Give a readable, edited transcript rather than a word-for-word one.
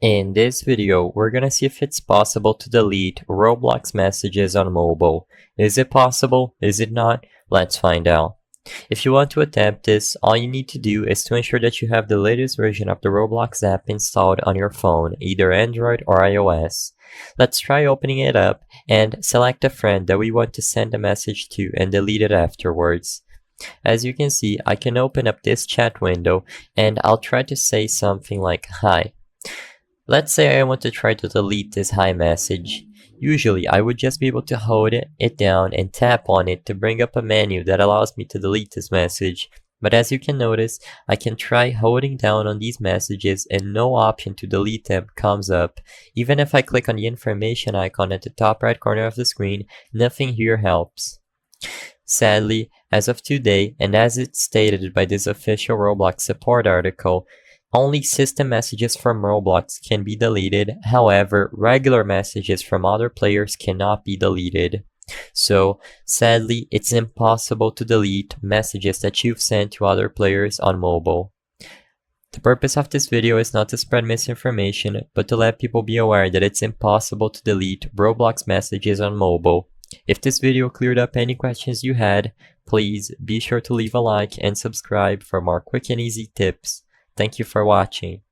In this video, we're gonna see if it's possible to delete Roblox messages on mobile. Is it possible? Is it not? Let's find out. If you want to attempt this, all you need to do is to ensure that you have the latest version of the Roblox app installed on your phone, either Android or iOS. Let's try opening it up and select a friend that we want to send a message to and delete it afterwards. As you can see, I can open up this chat window and I'll try to say something like hi. Let's say I want to try to delete this hi message. Usually, I would just be able to hold it down and tap on it to bring up a menu that allows me to delete this message. But as you can notice, I can try holding down on these messages and no option to delete them comes up. Even if I click on the information icon at the top right corner of the screen, nothing here helps. Sadly, as of today, and as it's stated by this official Roblox support article, only system messages from Roblox can be deleted. However, regular messages from other players cannot be deleted. So, sadly, it's impossible to delete messages that you've sent to other players on mobile. The purpose of this video is not to spread misinformation, but to let people be aware that it's impossible to delete Roblox messages on mobile. If this video cleared up any questions you had, please be sure to leave a like and subscribe for more quick and easy tips. Thank you for watching.